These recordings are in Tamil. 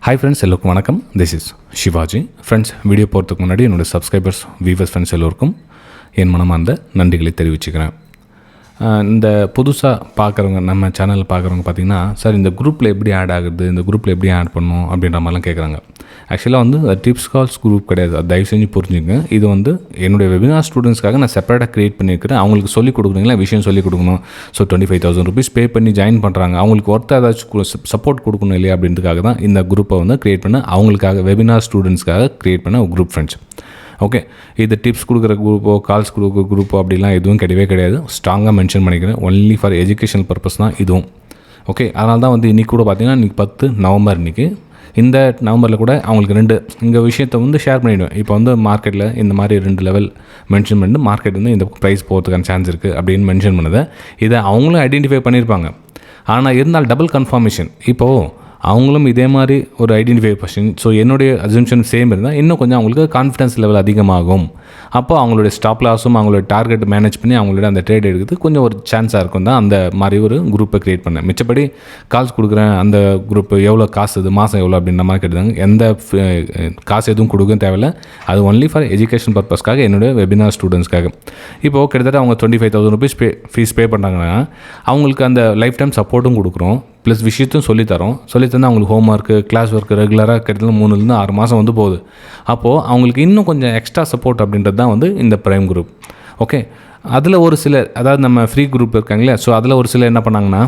ஹாய் ஃப்ரெண்ட்ஸ், எல்லோருக்கும் வணக்கம். This is Shivaji. Friends, video போகிறதுக்கு முன்னாடி என்னோடய சப்ஸ்கிரைபர்ஸ், வியூவர்ஸ், ஃப்ரெண்ட்ஸ் எல்லோருக்கும் என் மனமார்ந்த நன்றிகளை தெரிவிச்சுக்கிறேன். இந்த புதுசாக பார்க்குறவங்க, நம்ம சேனலில் பார்க்குறவங்க பார்த்திங்கன்னா, சார் இந்த குரூப்பில் எப்படி ஆட் ஆகுது, இந்த குரூப்பில் எப்படி ஆட் பண்ணணும் அப்படின்ற மாதிரிலாம் கேட்குறாங்க. ஆக்சுவலாக வந்து டிப்ஸ் கால்ஸ் குரூப் கிடையாது. அது தயவு செஞ்சு புரிஞ்சுங்க. இது வந்து என்னுடைய வெபினார் ஸ்டூடெண்ட்ஸ்க்காக நான் செப்பரேட்டாக க்ரியேட் பண்ணியிருக்கிறேன். அவங்களுக்கு சொல்லிக் கொடுக்குறீங்களா, விஷயம் சொல்லிக் கொடுக்கணும். ஸோ 25,000 rupees பே பண்ணி ஜாயின் பண்ணுறாங்க. அவங்களுக்கு ஒருத்தர் ஏதாச்சும் சப்போர்ட் கொடுக்கணும் இல்லையா அப்படின்றதுக்காக தான் இந்த குரூப்பை வந்து க்ரியேட் பண்ண, அவங்களுக்காக வெபினார் ஸ்டூடெண்ட்ஸ்க்காக க்ரியேட் பண்ண ஒரு குரூப் ஃப்ரெண்ட்ஸ். ஓகே, இது டிப்ஸ் கொடுக்குற குரூப்போ கால்ஸ் கொடுக்குற குரூப்போ அப்படிலாம் எதுவும் கிடையவே கிடையாது. ஸ்ட்ராங்காக மென்ஷன் பண்ணிக்கிறேன். ஒன்லி ஃபார் எஜுகேஷனல் பர்பஸ் தான் இதுவும். ஓகே, அதனால தான் வந்து இன்றைக்கி கூட பார்த்திங்கன்னா, இன்றைக்கி 10 நவம்பர். இன்றைக்கி இந்த நவம்பரில் கூட அவங்களுக்கு 2 இங்கே விஷயத்தை வந்து ஷேர் பண்ணிவிடுவேன். இப்போ வந்து மார்க்கெட்டில் இந்த மாதிரி 2 லெவல் மென்ஷன் பண்ணி மார்க்கெட் வந்து இந்த ப்ரைஸ் போகிறதுக்கான சான்ஸ் இருக்குது அப்படின்னு மென்ஷன் பண்ணதை இதை அவங்களும் ஐடென்டிஃபை பண்ணியிருப்பாங்க. ஆனால் இருந்தால் டபுள் கன்ஃபர்மேஷன். இப்போது அவங்களும் இதே மாதிரி ஒரு ஐடென்டிஃபை கொஸ்டின், ஸோ என்னுடைய அசம்ஷன் சேம் இருந்தால் இன்னும் கொஞ்சம் அவங்களுக்கு கான்ஃபிடன்ஸ் லெவல் அதிகமாகும். அப்போ அவங்களுடைய ஸ்டாப் லாஸும் அவங்களோட டார்கெட் மேனேஜ் பண்ணி அவங்களோட அந்த ட்ரேட் எடுக்கிறது கொஞ்சம் ஒரு சான்ஸாக இருக்கும் தான் அந்த மாதிரி ஒரு குரூப்பை க்ரியேட் பண்ணேன். மிச்சப்படி கால்ஸ் கொடுக்குறேன், அந்த குரூப்பு எவ்வளோ காசு, இது மாதம் எவ்வளோ அப்படின்ற மாதிரி கேட்டாங்க. எந்த காசு எதுவும் கொடுக்க தேவையில்லை. அது ஒன்லி ஃபார் எஜுகேஷன் பர்பஸ்க்காக, என்னுடைய வெபினார் ஸ்டூடெண்ட்ஸ்க்காக. இப்போது கிட்டத்தட்ட அவங்க 25,000 rupees ஃபீஸ் பே பண்ணுறாங்கன்னா அவங்களுக்கு அந்த லைஃப் டைம் சப்போர்ட்டும் கொடுக்குறோம், ப்ளஸ் விஷயத்தையும் சொல்லித்தந்து அவங்களுக்கு ஹோம் ஒர்க்கு, கிளாஸ் ஒர்க்கு ரெகுலராக கிட்டத்தட்ட 3 6 மாதம் வந்து போகுது. அப்போது அவங்களுக்கு இன்னும் கொஞ்சம் எக்ஸ்ட்ரா சப்போர்ட் அப்படின்றது தான் வந்து இந்த ப்ரைம் குரூப். ஓகே, அதில் ஒரு சிலர், அதாவது நம்ம ஃப்ரீ குரூப் இருக்காங்களே, ஸோ அதில் ஒரு சிலர் என்ன பண்ணாங்கன்னா,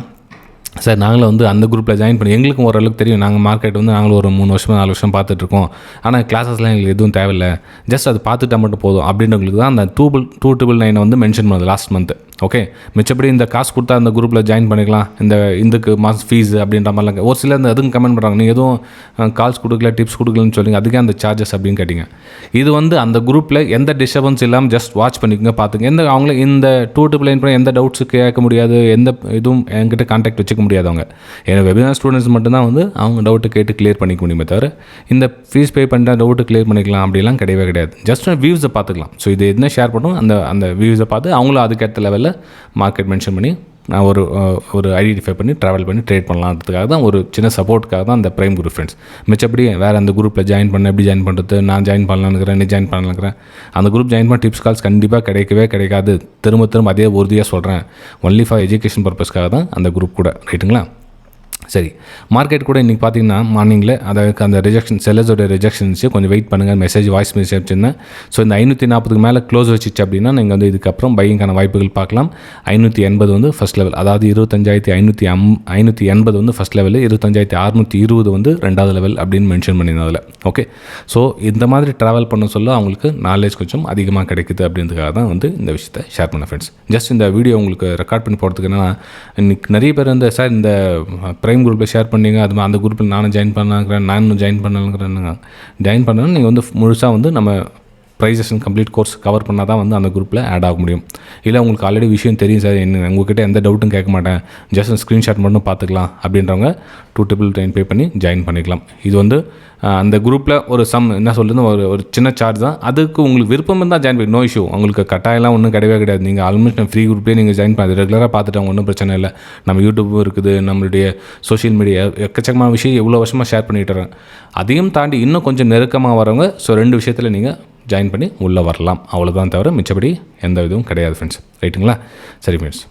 சார் நாங்களும் வந்து அந்த குரூப்பில் ஜாயின் பண்ணி எங்களுக்கும் ஓரளவுக்கு தெரியும், நாங்கள் மார்க்கெட் வந்து நாங்களும் ஒரு 3 வருஷம் 4 வருஷம் பார்த்துட்ருக்கோம், ஆனால் கிளாஸஸ்லாம் எங்களுக்கு எதுவும் தேவையில்லை, ஜஸ்ட் அது பார்த்துட்டா மட்டும் போதும் அப்படின்றவங்களுக்கு தான் அந்த 299 வந்து மென்ஷன் பண்ணுது லாஸ்ட் மந்த்து. ஓகே, மிச்சப்படி இந்த காசு கொடுத்தா அந்த குரூப்பில் ஜாயின் பண்ணிக்கலாம், இதுக்கு மாதம் ஃபீஸ் அப்படின்ற மாதிரிலாம் ஒரு சிலர் இந்த எதுவும் கமெண்ட் பண்ணுறாங்க. நீங்கள் எதுவும் கால்ஸ் கொடுக்கல, டிப்ஸ் கொடுக்கலன்னு சொல்லிங்க, அதுக்கே அந்த சார்ஜஸ் அப்படின்னு கேட்டிங்க. இது வந்து அந்த குரூப்பில் எந்த டிஸ்டர்பன்ஸ் இல்லாமல் ஜஸ்ட் வாட்ச் பண்ணிக்கோங்க, பார்த்துங்க. அவங்கள இந்த 299 பண்ண எந்த டவுட்ஸு கேட்க முடியாது, எந்த இதுவும் என்கிட்ட கான்டாக்ட் வச்சுக்க முடியாதவங்க. ஏன்னா வெபினார் ஸ்டூடெண்ட்ஸ் மட்டும்தான் வந்து அவங்க டவுட்டு கேட்டு கிளியர் பண்ணிக்க முடியுமே தவிர, இந்த ஃபீஸ் பே பண்ணிட்டா டவுட்டு கிளியர் பண்ணிக்கலாம் அப்படிலாம் கிடையவே கிடையாது. ஜஸ்ட் வியூஸை பார்த்துக்கலாம். ஸோ இது என்ன ஷேர் பண்ணுறோம், அந்த வியூஸை பார்த்து அவங்களும் அதுக்கேற்ற லெவலில் மார்க்கெட் மென்ஷன் பண்ணி நான் ஒரு ஐடென்டிஃபை பண்ணி ட்ராவல் பண்ணி ட்ரேட் பண்ணலான்றதுக்காக தான், ஒரு சின்ன சப்போர்ட்டுக்காக தான் அந்த ப்ரைம் குரூப் ஃப்ரெண்ட்ஸ். மிச்சப்படி வேறு அந்த குரூப்பில் ஜாயின் பண்ண, எப்படி ஜாயின் பண்ணுறது, நான் ஜாயின் பண்ணலான்னுக்கிறேன், நீ ஜாயின் பண்ணலாங்கிறேன், அந்த குரூப் ஜாயின் பண்ண டிப்ஸ் கால்ஸ் கண்டிப்பாக கிடைக்காது. திரும்ப அதே உறுதியாக சொல்கிறேன். ஒன்லி ஃபார் எஜுகேஷன் பர்பஸ்க்காக தான் அந்த குரூப் கூட. ரைட்டுங்களா? சரி, மார்க்கெட் கூட இன்றைக்கி பார்த்தீங்கன்னா மார்னிங்கில் அதாவது அந்த ரிஜெக்ஷன், செல்லர்ஸோட ரிஜெக்ஷன் இருந்துச்சு. கொஞ்சம் வெயிட் பண்ணுங்கள், வாய்ஸ் மெசேஜ் வச்சுருந்தேன். ஸோ இந்த 540க்கு மேலே க்ளோஸ் வச்சிச்சு அப்படின்னா நீங்கள் வந்து இதுக்கப்புறம் பையிங்கான வாய்ப்புகள் பார்க்கலாம். 580 வந்து ஃபஸ்ட் லெவல், அதாவது 25,580 வந்து ஃபஸ்ட் லெவல், 25,620 வந்து 2வது லெவல் அப்படின்னு மென்ஷன் பண்ணியிருந்ததில். ஓகே, ஸோ இந்த மாதிரி ட்ராவல் பண்ண சொல்ல அவங்களுக்கு நாலேஜ் கொஞ்சம் அதிகமாக கிடைக்குது அப்படின்றதுக்காக தான் வந்து இந்த விஷயத்தை ஷேர் பண்ண ஃப்ரெண்ட்ஸ். ஜஸ்ட் இந்த வீடியோ உங்களுக்கு ரெக்கார்ட் பண்ணி போகிறதுக்கு என்னன்னா, இன்றைக்கி நிறைய பேர் வந்து சார் இந்த ப்ரைம் குரூப்பில் ஷேர் பண்ணிங்க, அது அந்த குரூப்பில் நானும் ஜாயின் பண்ணலாங்கிறேன், ஜாயின் பண்ணணும். நீங்கள் வந்து முழுசாக வந்து நம்ம ப்ரைஸஸ் கம்ப்ளீட் கோர்ஸ் கவர் பண்ணால் தான் வந்து அந்த குரூப்பில் ஆட் ஆக முடியும். இல்லை உங்களுக்கு ஆல்ரெடி விஷயம் தெரியும் சார், உங்கள்கிட்ட எந்த டவுட்டும் கேட்க மாட்டேன், ஜஸ்ட் ஸ்க்ரீன்ஷாட் மட்டும் பார்த்துக்கலாம் அப்படின்றவங்க 299 பே பண்ணி ஜாயின் பண்ணிக்கலாம். இது வந்து அந்த குரூப்பில் ஒரு என்ன சொல்கிறது, ஒரு சின்ன சார்ஜ் தான். அதுக்கு உங்களுக்கு விருப்பம் இருந்தால் ஜாயின் பண்ணி, நோ இஷ்யூ. உங்களுக்கு கட்டாயெல்லாம் ஒன்றும் கிடையாது. நீங்கள் ஆல்மோஸ்ட் ஃப்ரீ குரூப்லேயே நீங்கள் ஜாயின் பண்ணி ரெகுலராக பார்த்துட்டு ஒன்றும் பிரச்சனை இல்லை. நம்ம யூடியூப்பும் இருக்குது, நம்மளுடைய சோஷியல் மீடியா எக்கச்சக்கமான விஷயம் எவ்வளோ வருஷமாக ஷேர் பண்ணிட்டுறேன். அதையும் தாண்டி இன்னும் கொஞ்சம் நெருக்கமாக வரவங்க, ஸோ 2 விஷயத்தில் நீங்கள் ஜாயின் பண்ணி உள்ளே வரலாம். அவ்வளோதான், தவிர மிச்சப்படி எந்த இதுவும் கிடையாது ஃப்ரெண்ட்ஸ். ரைட்டுங்களா? சரி ஃப்ரெண்ட்ஸ்.